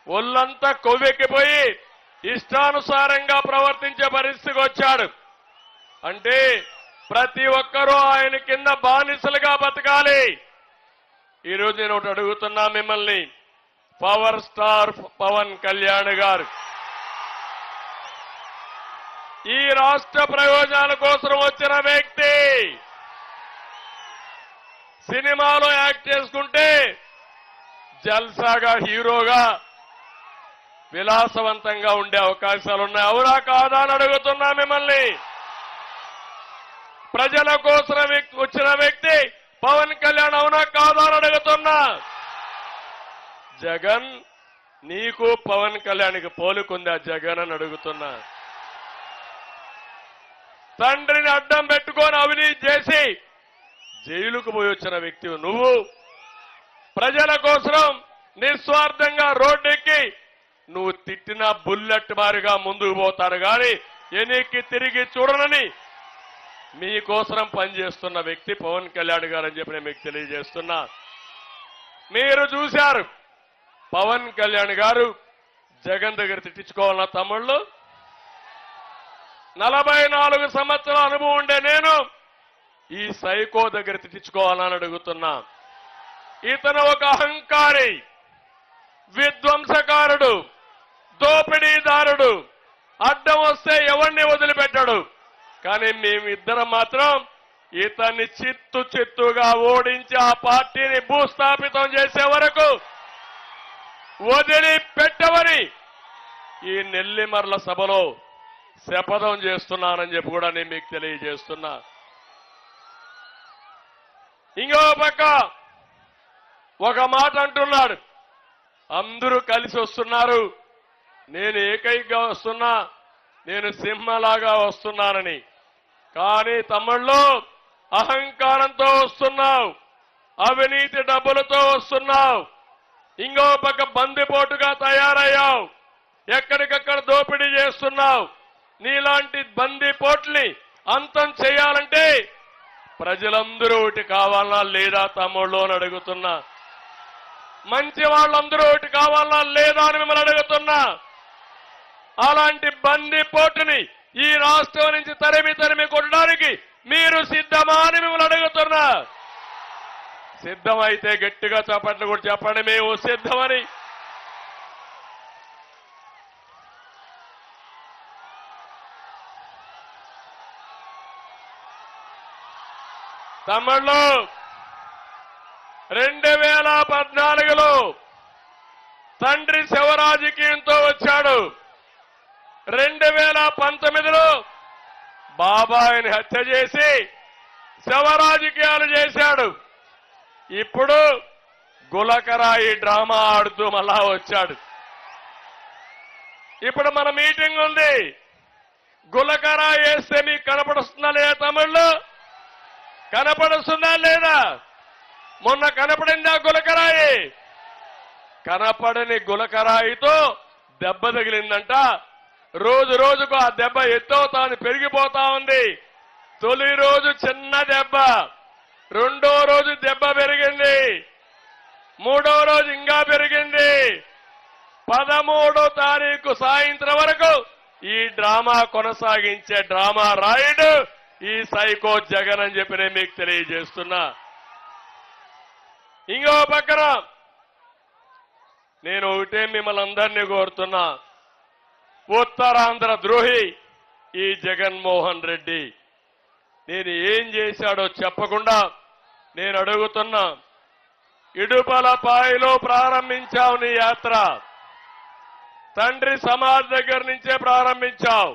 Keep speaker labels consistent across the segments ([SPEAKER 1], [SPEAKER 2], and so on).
[SPEAKER 1] ఒళ్ళంతా కొవ్వెక్కిపోయి ఇష్టానుసారంగా ప్రవర్తించే పరిస్థితికి వచ్చాడు. అంటే ప్రతి ఒక్కరూ ఆయన కింద బానిసలుగా బతకాలి. ఈరోజు నేను ఒకటి అడుగుతున్నా మిమ్మల్ని, పవర్ స్టార్ పవన్ కళ్యాణ్ గారు ఈ రాష్ట్ర ప్రయోజనాల కోసం వచ్చిన వ్యక్తి సినిమాలో యాక్ట్ చేసుకుంటే జల్సాగా హీరోగా విలాసవంతంగా ఉండే అవకాశాలు ఉన్నాయి. అవునా కాదా అని అడుగుతున్నా మిమ్మల్ని. ప్రజల కోసం వచ్చిన వ్యక్తి పవన్ కళ్యాణ్ అవునా కాదా అని అడుగుతున్నా. జగన్ నీకు పవన్ కళ్యాణ్కి పోలికుందా జగన్ అని అడుగుతున్నా. తండ్రిని అడ్డం పెట్టుకొని అవినీతి చేసి జైలుకు పోయి వచ్చిన వ్యక్తి నువ్వు ప్రజల కోసం నిస్వార్థంగా రోడ్డెక్కి నువ్వు తిట్టిన బుల్లెట్ మారిగా ముందుకు పోతాడు గాని ఎన్నికకి తిరిగి చూడనని మీకోసం పనిచేస్తున్న వ్యక్తి పవన్ కళ్యాణ్ గారు అని చెప్పి నేను మీకు తెలియజేస్తున్నా. మీరు చూశారు పవన్ కళ్యాణ్ గారు జగన్ దగ్గర తిట్టించుకోవాలన్న తమ్ముళ్ళు. 44 సంవత్సరాల అనుభవం ఉండే నేను ఈ సైకో దగ్గర తిట్టించుకోవాలని అడుగుతున్నా. ఇతను ఒక అహంకారి, విధ్వంసకారుడు, దోపిడీదారుడు. అడ్డం వస్తే ఎవరిని వదిలిపెట్టాడు. కానీ మేమిద్దరం మాత్రం ఇతన్ని చిత్తుగా ఓడించి ఆ పార్టీని భూస్థాపితం చేసే వరకు వదిలిపెట్టవని ఈ నెల్లిమర్ల సభలో శపథం చేస్తున్నానని చెప్పి కూడా నేను మీకు తెలియజేస్తున్నా. ఇంకో పక్క ఒక మాట అంటున్నాడు, అందరూ కలిసి వస్తున్నారు, నేను ఏకైకగా వస్తున్నా, నేను సింహలాగా వస్తున్నానని. కానీ తమ్ముళ్ళు అహంకారంతో వస్తున్నావు, అవినీతి డబ్బులతో వస్తున్నావు, ఇంకో పక్క బందిపోటుగా తయారయ్యావు, ఎక్కడికక్కడ దోపిడీ చేస్తున్నావు. నీలాంటి బందిపోట్ని అంతం చేయాలంటే ప్రజలందరూ ఒకటి కావాలనా లేదా తమ్ముళ్ళు అని అడుగుతున్నా. మంచి వాళ్ళందరూ ఒకటి కావాలనా లేదా అని మిమ్మల్ని అడుగుతున్నా. అలాంటి బందిపోటుని ఈ రాష్ట్రం నుంచి తరిమి కొట్టడానికి మీరు సిద్ధమా అని మిమ్మల్ని అడుగుతున్నా. సిద్ధమైతే గట్టిగా చప్పట్లు కూడా చెప్పండి, మేము సిద్ధమని. తమ్ముళ్ళు 2014లో తండ్రి శివరాజకీయంతో వచ్చాడు. 2019లో బాబాయిని హత్య చేసి శివరాజకీయాలు చేశాడు. ఇప్పుడు గులకరాయి డ్రామా ఆడుతూ మళ్ళా వచ్చాడు. ఇప్పుడు మన మీటింగ్ ఉంది. గులకరాయి వేస్తే మీకు కనపడుస్తుందా లేదా తమ్ముళ్ళు? కనపడుస్తుందా లేదా? మొన్న కనపడిందా గులకరాయి? కనపడని గులకరాయితో దెబ్బ తగిలిందంట. రోజు రోజుకు ఆ దెబ్బ ఎత్తవుతాను పెరిగిపోతా ఉంది. తొలి రోజు చిన్న దెబ్బ, రెండో రోజు దెబ్బ పెరిగింది, మూడో రోజు ఇంకా పెరిగింది. 13వ తారీఖు సాయంత్రం వరకు ఈ డ్రామా కొనసాగించే డ్రామా రాయుడు ఈ సైకో జగన్ అని చెప్పి నేను మీకు తెలియజేస్తున్నా. ఇంకో పక్కన నేను ఒకటే మిమ్మల్ని అందరినీ కోరుతున్నా, ఉత్తరాంధ్ర ద్రోహి ఈ జగన్మోహన్ రెడ్డి. నేను ఏం చేశాడో చెప్పకుండా నేను అడుగుతున్నా. ఇడుపలపాయలో ప్రారంభించావు నీ యాత్ర, తండ్రి సమాజ్ దగ్గర నుంచే ప్రారంభించావు.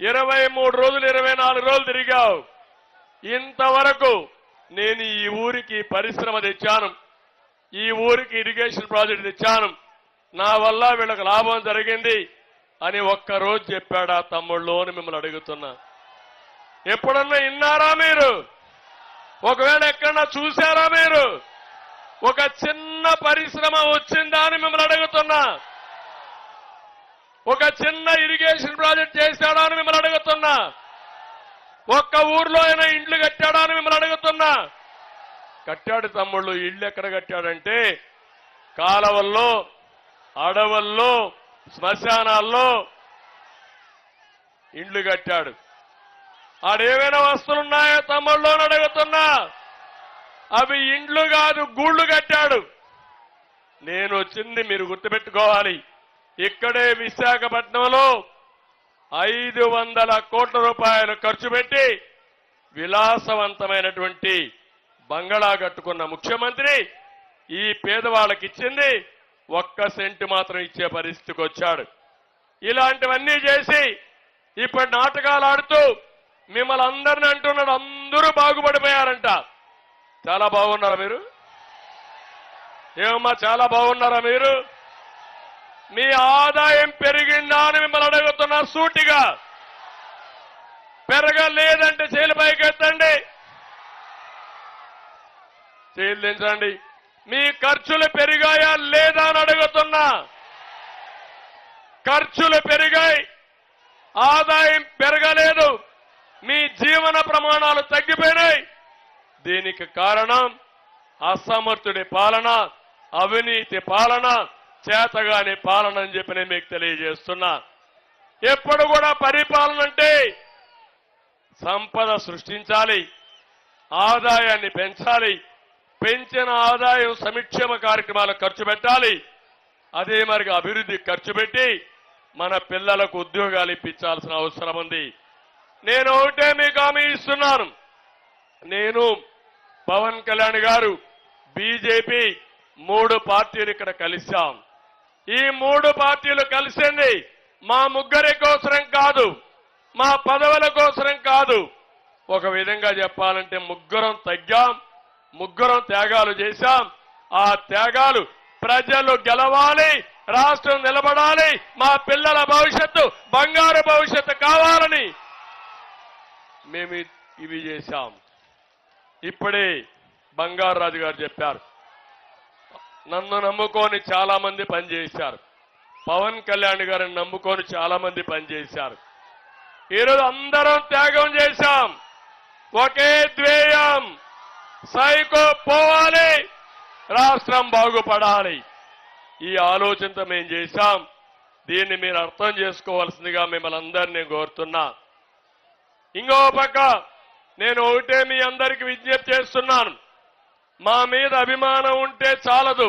[SPEAKER 1] 23 రోజులు 24 రోజులు తిరిగావు. ఇంతవరకు నేను ఈ ఊరికి పరిశ్రమ తెచ్చాను, ఈ ఊరికి ఇరిగేషన్ ప్రాజెక్ట్ తెచ్చాను, నా వల్ల వీళ్ళకి లాభం జరిగింది అని ఒక్కరోజు చెప్పాడా తమ్ముళ్ళు అని మిమ్మల్ని అడుగుతున్నా. ఎప్పుడన్నా విన్నారా మీరు? ఒకవేళ ఎక్కడన్నా చూశారా మీరు? ఒక చిన్న పరిశ్రమ వచ్చిందా అని మిమ్మల్ని అడుగుతున్నా. ఒక చిన్న ఇరిగేషన్ ప్రాజెక్ట్ చేశాడా అని మిమ్మల్ని అడుగుతున్నా. ఒక్క ఊర్లో అయినా ఇండ్లు కట్టాడా అని మిమ్మల్ని అడుగుతున్నా. కట్టాడు తమ్ముళ్ళు. ఇళ్ళు ఎక్కడ కట్టాడంటే కాలవల్లో అడవుల్లో శ్మశానాల్లో ఇండ్లు కట్టాడు. ఆడేమైనా వస్తువులున్నాయో తమ్ముళ్ళు అని అడుగుతున్నా. అవి ఇండ్లు కాదు, గూళ్ళు కట్టాడు. నేను వచ్చింది మీరు గుర్తుపెట్టుకోవాలి. ఇక్కడే విశాఖపట్నంలో 500 కోట్ల రూపాయలు ఖర్చు పెట్టి విలాసవంతమైనటువంటి బంగళా కట్టుకున్న ముఖ్యమంత్రి ఈ పేదవాళ్ళకి ఇచ్చింది 1 సెంటు మాత్రం ఇచ్చే పరిస్థితికి వచ్చాడు. ఇలాంటివన్నీ చేసి ఇప్పుడు నాటకాలు ఆడుతూ మిమ్మల్ని అందరిని అంటున్నాడు, అందరూ బాగుపడిపోయారంట. చాలా బాగున్నారా మీరు? ఏమమ్మా చాలా బాగున్నారా మీరు? మీ ఆదాయం పెరిగిందా అని మిమ్మల్ని అడుగుతున్నా సూటిగా. పెరగలేదంటే చేలు పైకెత్తండి, చేలు దించండి. మీ ఖర్చులు పెరిగాయా లేదా అని అడుగుతున్నా. ఖర్చులు పెరిగాయి, ఆదాయం పెరగలేదు, మీ జీవన ప్రమాణాలు తగ్గిపోయినాయి. దీనికి కారణం అసమర్థుడి పాలన, అవినీతి పాలన, చేతగాని పాలన అని చెప్పి నేను మీకు తెలియజేస్తున్నా. ఎప్పుడు కూడా పరిపాలన అంటే సంపద సృష్టించాలి, ఆదాయాన్ని పెంచాలి, పెంచిన ఆదాయం సంక్షేమ కార్యక్రమాలకు ఖర్చు పెట్టాలి, అదే మరి అభివృద్ధి ఖర్చు పెట్టి మన పిల్లలకు ఉద్యోగాలు ఇప్పించాల్సిన అవసరం ఉంది. నేను ఒకటే మీకు హామీ ఇస్తున్నాను. నేను పవన్ కళ్యాణ్ గారు బీజేపీ 3 పార్టీలు ఇక్కడ కలిశాం. ఈ 3 పార్టీలు కలిసింది మా ముగ్గురి కోసరం కాదు, మా పదవుల కోసరం కాదు. ఒక విధంగా చెప్పాలంటే ముగ్గురం తగ్గాం, ముగ్గురం త్యాగాలు చేశాం. ఆ త్యాగాలు ప్రజలు గెలవాలి, రాష్ట్రం నిలబడాలి, మా పిల్లల భవిష్యత్తు బంగారు భవిష్యత్తు కావాలని మేము ఇవి చేశాం. ఇప్పుడే బంగారు రాజు గారు చెప్పారు, నన్ను నమ్ముకొని చాలా మంది పనిచేశారు, పవన్ కళ్యాణ్ గారిని నమ్ముకొని చాలా మంది పనిచేశారు. ఈరోజు అందరం త్యాగం చేశాం. ఒకే ధ్యేయం, సైకో పోవాలి, రాష్ట్రం బాగుపడాలి. ఈ ఆలోచనతో మేము చేశాం. దీన్ని మీరు అర్థం చేసుకోవాల్సిందిగా మిమ్మల్ని అందరినీ కోరుతున్నా. ఇంకో పక్క నేను ఒకటే మీ అందరికీ విజ్ఞప్తి చేస్తున్నాను. మా మీద అభిమానం ఉంటే చాలదు,